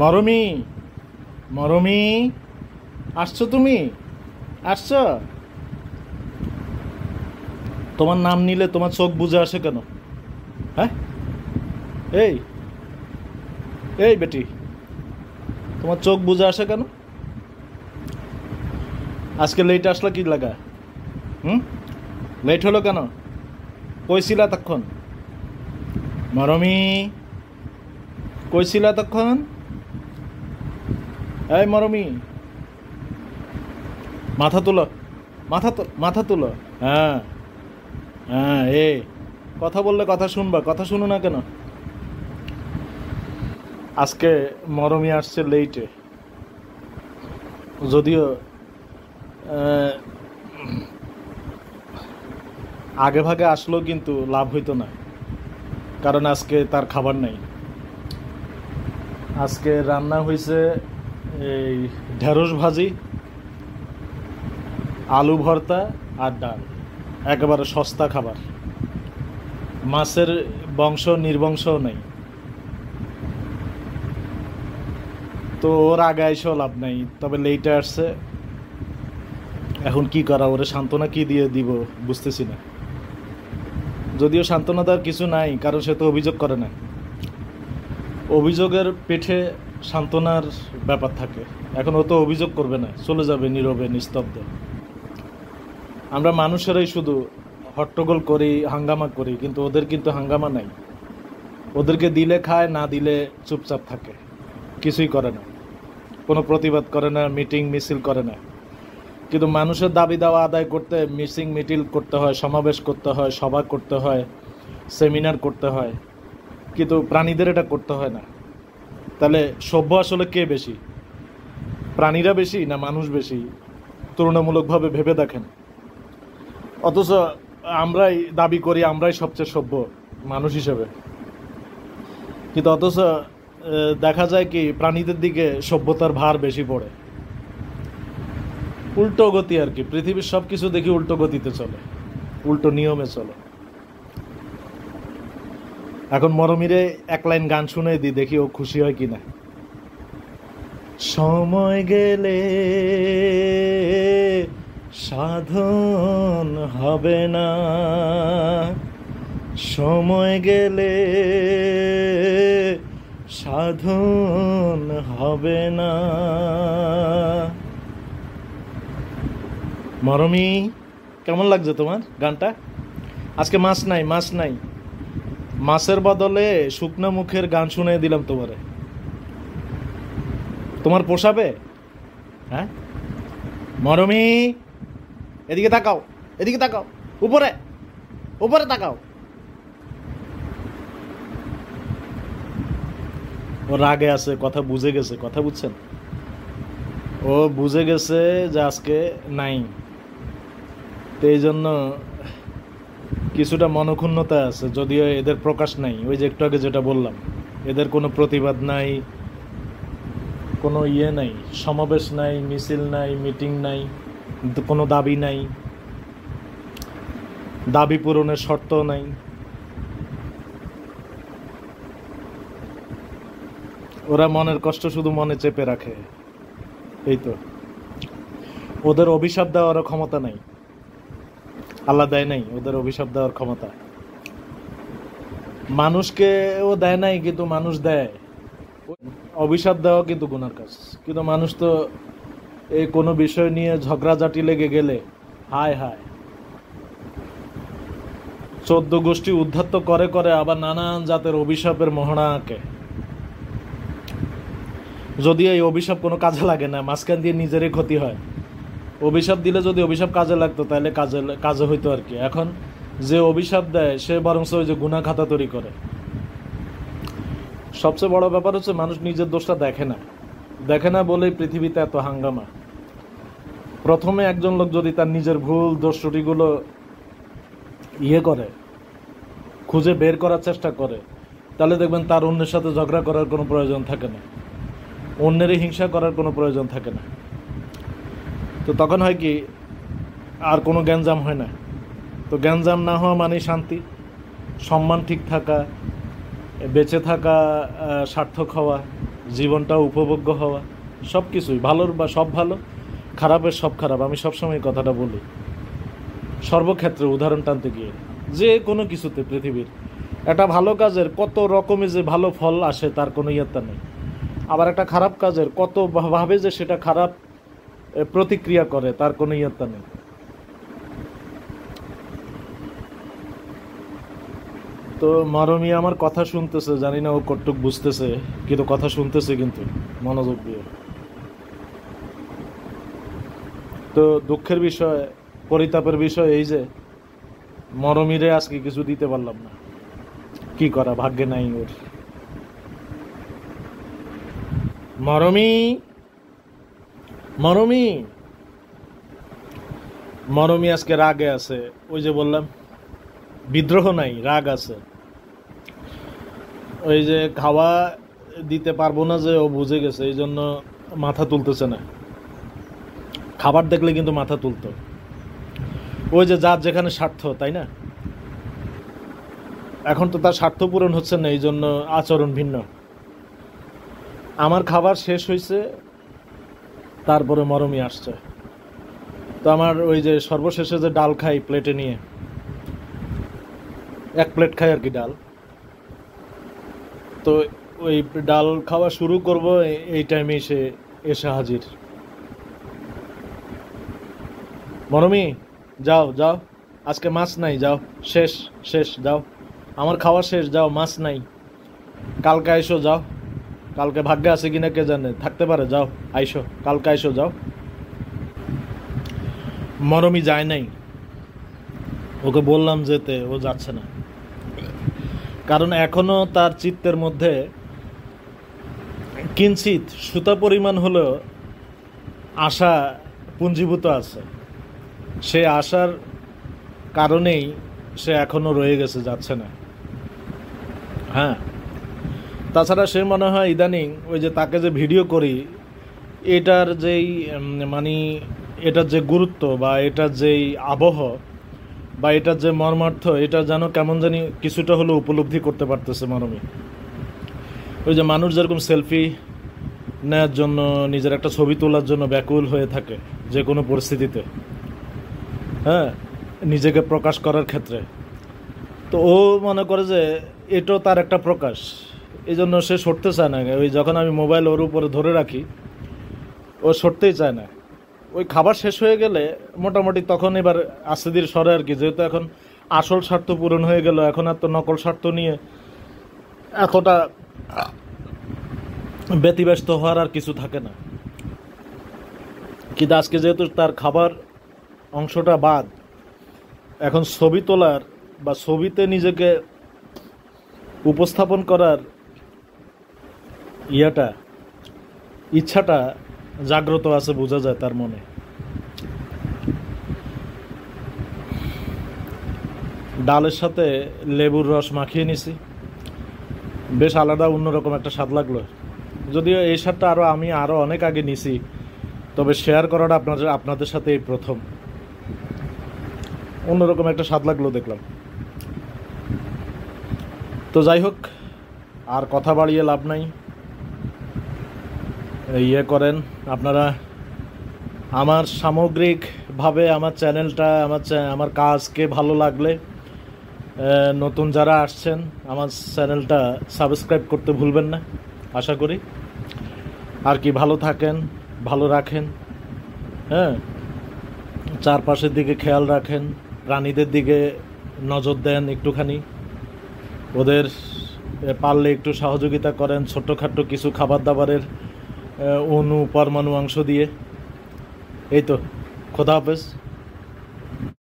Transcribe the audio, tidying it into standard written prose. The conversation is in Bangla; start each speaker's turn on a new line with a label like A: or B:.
A: মরমি, মরমি, আসছো তুমি? আসছো? তোমার নাম নিলে তোমার চোখ বুজে আসে কেন? হ্যাঁ, এই এই বেটি, তোমার চোখ বুজে আসে কেন? আজকে লেট আসলা কি লাগা? হুম, লেট হলো কেন? কইছিলা তখন? মরমি, কইছিলা তখন? এই মরমি, মাথা তুলো, মাথা তুলো। হ্যাঁ, হ্যাঁ, কথা বললে কথা শুনবা, কথা শুনো না কেন? আজকে মরমি আসছে লেটে, যদিও আগে ভাগে আসলেও কিন্তু লাভ হইতো না, কারণ আজকে তার খাবার নাই। আজকে রান্না হয়েছে এই ঢেঁড়স ভাজি, আলু ভর্তা আর ডাল, একেবারে সস্তা খাবার। মাছের বংশ নির্বংশও নেই, তো ওর আগে আইসেও লাভ নাই। তবে লেটে আসছে, এখন কি করা, ওরে সান্ত্বনা কি দিয়ে দিব বুঝতেছি না। যদিও সান্ত্বনা দেওয়ার কিছু নাই, কারণ সে তো অভিযোগ করে না। অভিযোগের পেটে সান্ত্বনার ব্যাপার থাকে। এখন ও তো অভিযোগ করবে না, চলে যাবে নীরবে নিস্তব্ধ। আমরা মানুষেরাই শুধু হট্টগোল করি, হাঙ্গামা করি, কিন্তু ওদের কিন্তু হাঙ্গামা নাই। ওদেরকে দিলে খায়, না দিলে চুপচাপ থাকে, কিছুই করে না, কোনো প্রতিবাদ করে না, মিটিং মিছিল করে না। কিন্তু মানুষের দাবি দাওয়া আদায় করতে মিটিং করতে হয়, সমাবেশ করতে হয়, সভা করতে হয়, সেমিনার করতে হয়, কিন্তু প্রাণীদের এটা করতে হয় না। তাহলে সভ্য আসলে কে বেশি, প্রাণীরা বেশি না মানুষ বেশি? তুলনামূলকভাবে ভেবে দেখেন। অথচ আমরাই দাবি করি আমরাই সবচেয়ে সভ্য মানুষ হিসেবে, কিন্তু অথচ দেখা যায় কি প্রাণীদের দিকে সভ্যতার ভার বেশি পড়ে। উল্টো গতি আর কি, পৃথিবীর সব কিছু দেখি উল্টো গতিতে চলে, উল্টো নিয়মে চলে। এখন মরমিরে এক লাইন গান শুনে দিই, দেখি ও খুশি হয় কিনা। সময় গেলে সাধন হবে না, সময় গেলে সাধন হবে না। মরমি, কেমন লাগছে তোমার গানটা? আজকে মাছ নাই, মাছ নাই, মাছের বদলে শুকনো মুখের গান শুনে দিলাম তোমারে। তোমার পোষাবে? হ্যাঁ মরমি, এদিকে তাকাও, এদিকে তাকাও, উপরে উপরে তাকাও। ও রাগে আছে, কথা বুঝে গেছে, কথা বুঝছেন? ও বুঝে গেছে যে আজকে নাই, তো এই জন্য কিছুটা মনক্ষুণ্ণতা আছে, যদিও এদের প্রকাশ নাই। ওই যে একটু আগে যেটা বললাম, এদের কোনো প্রতিবাদ নাই, কোনো নাই, সমাবেশ নাই, মিছিল নাই, মিটিং নাই, কোনো দাবি নাই, দাবি পূরণের শর্ত নাই। ওরা মনের কষ্ট শুধু মনে চেপে রাখে, এই তো। ওদের অভিশাপ দেওয়ার ক্ষমতা নাই, আল্লাহ দেয় নাই ওদের অভিশাপ দেওয়ার ক্ষমতা। মানুষকে ও দেয় নাই, কিন্তু মানুষ দেয়। অভিশাপ দেওয়া কিন্তু গুনার কাজ, কিন্তু মানুষ তো এই কোনো বিষয় নিয়ে ঝগড়াঝাটি লেগে গেলে হায় হায় 14 গোষ্ঠী উদ্ধার তো করে করে আবার নানান জাতের অভিশাপের মোহনা আঁকে। যদি এই অভিশাপ কোনো কাজে লাগে না, মাঝখান দিয়ে নিজেরই ক্ষতি হয়। অভিশাপ দিলে যদি অভিশাপ কাজে লাগতো তাহলে কাজে হইতো আর কি। এখন যে অভিশাপ দেয় সে বরং ওই যে গুনাহ খাতা তৈরি করে। সবচেয়ে বড় ব্যাপার হচ্ছে মানুষ নিজের দোষটা দেখে না বলেই পৃথিবীতে এত হাঙ্গামা। প্রথমে একজন লোক যদি তার নিজের ভুল দোষ ত্রুটিগুলো করে, খুঁজে বের করার চেষ্টা করে, তাহলে দেখবেন তার অন্যের সাথে ঝগড়া করার কোনো প্রয়োজন থাকে না, অন্যেরই হিংসা করার কোনো প্রয়োজন থাকে না। তো তখন হয় কি, আর কোনো গ্যাঞ্জাম হয় না। তো গ্যাঞ্জাম না হওয়া মানে শান্তি, সম্মান ঠিক থাকা, বেঁচে থাকা, সার্থক হওয়া। জীবনটা উপভোগ্য হওয়া, সব কিছুই ভালোর বা সব ভালো, খারাপের সব খারাপ। আমি সবসময় কথাটা বলি, সর্বক্ষেত্রে উদাহরণ টানতে গিয়ে যে কোনো কিছুতে পৃথিবীর একটা ভালো কাজের কত রকমের যে ভালো ফল আসে তার কোনো ইয়ত্তা নেই, আবার একটা খারাপ কাজের কত ভাবে যে সেটা খারাপ প্রতিক্রিয়া করে তার কোনো ইয়ত্তা নেই। তো মরমি আমার কথা শুনতেছে, জানি না ও কতটুক বুঝতেছে, কিন্তু কথা শুনতেছে কিন্তু মনোযোগ দিয়ে। তো দুঃখের বিষয়, পরিতাপের বিষয় এই যে মরমিরে আজকে কিছু দিতে পারলাম না, কি করা, ভাগ্যে নাই ওর। মরমি, মরমি, মরমি আজকে রাগে আছে। ওই যে বললাম বিদ্রোহ নাই, রাগ আছে। ওই যে খাওয়া দিতে পারবো না যে ও বুঝে গেছে, এই জন্য মাথা তুলতেছে না। খাবার দেখলে কিন্তু মাথা তুলতো। ওই যে যার যেখানে স্বার্থ, তাই না? এখন তো তার স্বার্থ পূরণ হচ্ছে না, এই জন্য আচরণ ভিন্ন। আমার খাবার শেষ হয়েছে, তারপরে মরমি আসছে। তো আমার ওই যে সর্বশেষে যে ডাল খাই প্লেটে নিয়ে, এক প্লেট খাই আর কি ডাল, তো ওই ডাল খাওয়া শুরু করব এই টাইমে সে এসে হাজির। মরমি যাও যাও, আজকে মাছ নাই, যাও, শেষ শেষ, যাও, আমার খাওয়া শেষ, যাও, মাছ নাই, কালকে আইসো, যাও, কালকে ভাগ্যে আছে কিনা কে জানে, থাকতে পারে, যাও আইসো, কালকে আইসো, যাও। মরমি যায় নাই, ওকে বললাম যেতে, ও যাচ্ছে না। কারণ এখনো তার চিত্তের মধ্যে কিঞ্চিত সুতা পরিমাণ হলেও আশা পুঞ্জীভূত আছে। সে আশার কারণেই সে এখনো রয়ে গেছে, যাচ্ছে না। হ্যাঁ, তাছাড়া সে মনে হয় ইদানিং ওই যে তাকে যে ভিডিও করি, এটার যেই মানে এটার যে গুরুত্ব বা এটার যেই আবহ বা এটার যে মর্মার্থ, এটা যেন কেমন জানি কিছুটা হলো উপলব্ধি করতে পারতেছে মরমি। ওই যে মানুষ যেরকম সেলফি নেওয়ার জন্য, নিজের একটা ছবি তোলার জন্য ব্যাকুল হয়ে থাকে যে কোনো পরিস্থিতিতে, হ্যাঁ, নিজেকে প্রকাশ করার ক্ষেত্রে, তো ও মনে করে যে এটাও তার একটা প্রকাশ, এই জন্য সে সরতে চায় না। ওই যখন আমি মোবাইল ওর উপরে ধরে রাখি, ও সরতেই চায় না। ওই খাবার শেষ হয়ে গেলে মোটামুটি তখন এবার আস্তে ধীরে সরে আর কি, যেহেতু এখন আসল স্বার্থ পূরণ হয়ে গেল, এখন আর তো নকল স্বার্থ নিয়ে এতটা ব্যতিব্যস্ত হওয়ার আর কিছু থাকে না। কিন্তু আজকে যেহেতু তার খাবার অংশটা বাদ, এখন ছবি তোলার বা ছবিতে নিজেকে উপস্থাপন করার ইচ্ছাটা জাগ্রত আছে, বোঝা যায় তার মনে। ডালের সাথে লেবুর রস মাখিয়ে নিছি, বেশ আলাদা অন্যরকম একটা স্বাদ লাগলো। যদিও এই স্বাদটা আমি আরও অনেক আগে নিছি, তবে শেয়ার করাটা আপনাদের সাথে এই প্রথম। অন্যরকম একটা স্বাদ লাগলো দেখলাম। তো যাই হোক, আর কথা বাড়িয়ে লাভ নাই। ইয়ে করেন আপনারা, আমার সামগ্রিকভাবে আমার চ্যানেলটা, আমার কাজকে ভালো লাগলে, নতুন যারা আসছেন আমার চ্যানেলটা সাবস্ক্রাইব করতে ভুলবেন না, আশা করি। আর কি, ভালো থাকেন, ভালো রাখেন, হ্যাঁ, চারপাশের দিকে খেয়াল রাখেন, প্রাণীদের দিকে নজর দেন একটুখানি, ওদের পারলে একটু সহযোগিতা করেন ছোট্টখাট্ট কিছু খাবার দাবারের পরমাণু অংশ দিয়ে। এই তো, খোদা হাফেজ।